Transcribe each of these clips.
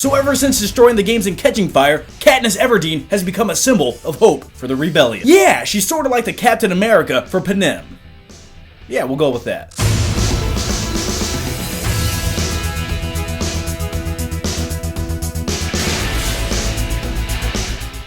So ever since destroying the games and catching fire, Katniss Everdeen has become a symbol of hope for the rebellion. Yeah, she's sort of like the Captain America for Panem. Yeah, we'll go with that.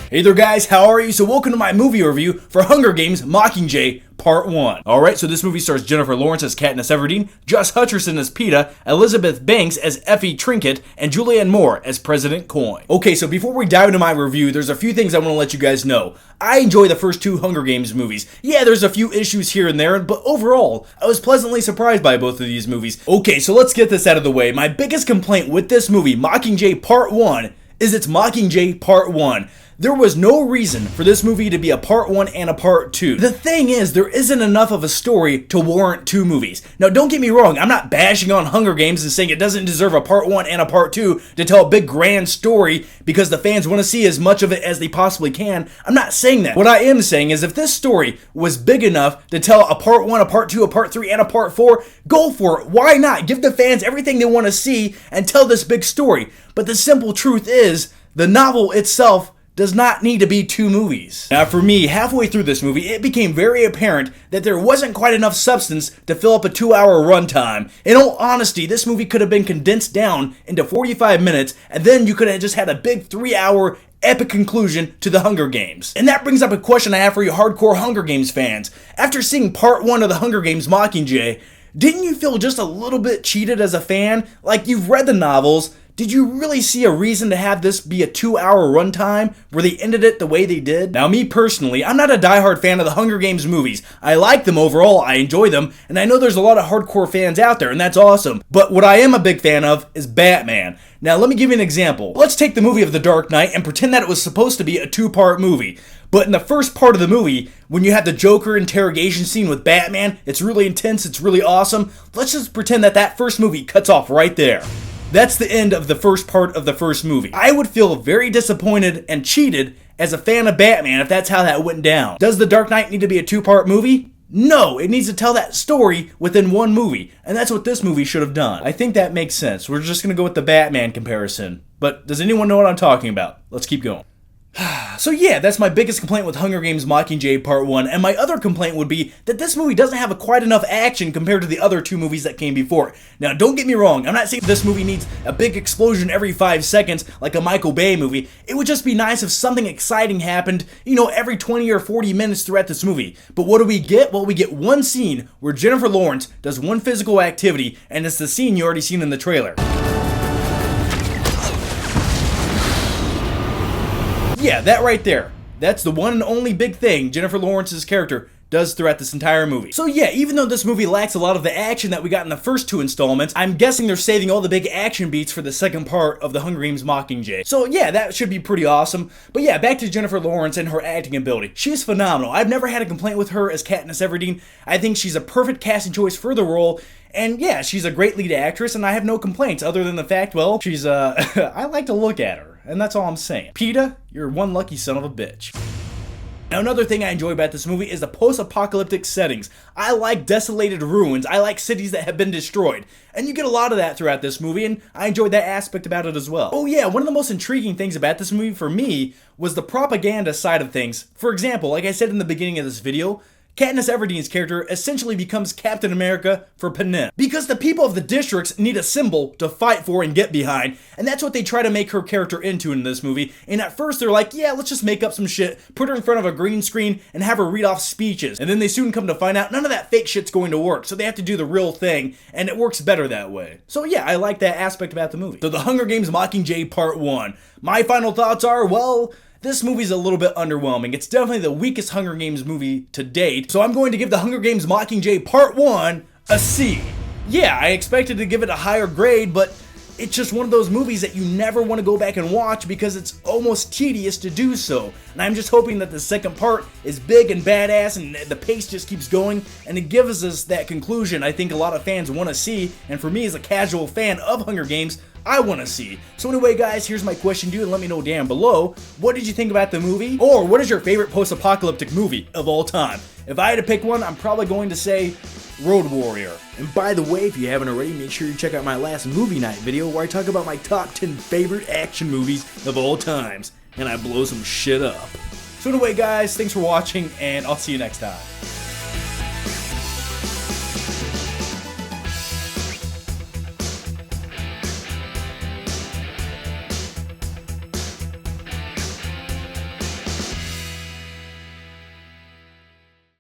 Hey there guys, how are you? So welcome to my movie review for Hunger Games Mockingjay Part 1. Alright, so this movie stars Jennifer Lawrence as Katniss Everdeen, Josh Hutcherson as Peeta, Elizabeth Banks as Effie Trinket, and Julianne Moore as President Coin. Okay, so before we dive into my review, there's a few things I want to let you guys know. I enjoy the first two Hunger Games movies. Yeah, there's a few issues here and there, but overall, I was pleasantly surprised by both of these movies. Okay, so let's get this out of the way. My biggest complaint with this movie, Mockingjay Part 1, is it's Mockingjay Part 1. There was no reason for this movie to be a Part 1 and a Part 2. The thing is, there isn't enough of a story to warrant two movies. Now, don't get me wrong, I'm not bashing on Hunger Games and saying it doesn't deserve a Part 1 and a Part 2 to tell a big grand story because the fans want to see as much of it as they possibly can. I'm not saying that. What I am saying is if this story was big enough to tell a Part 1, a Part 2, a Part 3, and a Part 4, go for it. Why not? Give the fans everything they want to see and tell this big story. But the simple truth is, the novel itself does not need to be two movies. Now for me, halfway through this movie, it became very apparent that there wasn't quite enough substance to fill up a 2-hour runtime. In all honesty, this movie could have been condensed down into 45 minutes, and then you could have just had a big 3-hour epic conclusion to the Hunger Games. And that brings up a question I have for you hardcore Hunger Games fans. After seeing Part 1 of the Hunger Games Mockingjay, didn't you feel just a little bit cheated as a fan? Like you've read the novels, did you really see a reason to have this be a 2-hour runtime where they ended it the way they did? Now me personally, I'm not a diehard fan of the Hunger Games movies. I like them overall, I enjoy them, and I know there's a lot of hardcore fans out there, and that's awesome. But what I am a big fan of is Batman. Now let me give you an example. Let's take the movie of The Dark Knight and pretend that it was supposed to be a 2-part movie. But in the first part of the movie, when you have the Joker interrogation scene with Batman, it's really intense, it's really awesome. Let's just pretend that that first movie cuts off right there. That's the end of the first part of the first movie. I would feel very disappointed and cheated as a fan of Batman if that's how that went down. Does The Dark Knight need to be a 2-part movie? No, it needs to tell that story within one movie, and that's what this movie should have done. I think that makes sense. We're just gonna go with the Batman comparison. But does anyone know what I'm talking about? Let's keep going. So yeah, that's my biggest complaint with Hunger Games Mockingjay Part 1, and my other complaint would be that this movie doesn't have quite enough action compared to the other two movies that came before it. Now don't get me wrong, I'm not saying this movie needs a big explosion every 5 seconds like a Michael Bay movie. It would just be nice if something exciting happened, every 20 or 40 minutes throughout this movie. But what do we get? Well, we get one scene where Jennifer Lawrence does one physical activity, and it's the scene you already seen in the trailer. Yeah, that right there. That's the one and only big thing Jennifer Lawrence's character does throughout this entire movie. So yeah, even though this movie lacks a lot of the action that we got in the first two installments, I'm guessing they're saving all the big action beats for the second part of the Hunger Games Mockingjay. So yeah, that should be pretty awesome. But yeah, back to Jennifer Lawrence and her acting ability. She's phenomenal. I've never had a complaint with her as Katniss Everdeen. I think she's a perfect casting choice for the role. And yeah, she's a great lead actress, and I have no complaints other than the fact, well, she's, I like to look at her. And that's all I'm saying. Peeta, you're one lucky son of a bitch. Now another thing I enjoy about this movie is the post-apocalyptic settings. I like desolated ruins, I like cities that have been destroyed. And you get a lot of that throughout this movie, and I enjoyed that aspect about it as well. Oh yeah, one of the most intriguing things about this movie for me was the propaganda side of things. For example, like I said in the beginning of this video, Katniss Everdeen's character essentially becomes Captain America for Panem. Because the people of the districts need a symbol to fight for and get behind, and that's what they try to make her character into in this movie. And at first they're like, yeah, let's just make up some shit, put her in front of a green screen, and have her read off speeches. And then they soon come to find out none of that fake shit's going to work, so they have to do the real thing, and it works better that way. So yeah, I like that aspect about the movie. So the Hunger Games Mockingjay Part 1. My final thoughts are, well, this movie's a little bit underwhelming. It's definitely the weakest Hunger Games movie to date, so I'm going to give the Hunger Games Mockingjay Part 1 a C. Yeah, I expected to give it a higher grade, but it's just one of those movies that you never want to go back and watch because it's almost tedious to do so. And I'm just hoping that the second part is big and badass and the pace just keeps going and it gives us that conclusion I think a lot of fans want to see, and for me as a casual fan of Hunger Games, I want to see. So anyway guys, here's my question to you, and let me know down below, what did you think about the movie? Or what is your favorite post-apocalyptic movie of all time? If I had to pick one, I'm probably going to say Road Warrior. And by the way, if you haven't already, make sure you check out my last movie night video where I talk about my top 10 favorite action movies of all times, and I blow some shit up. So anyway guys, thanks for watching, and I'll see you next time.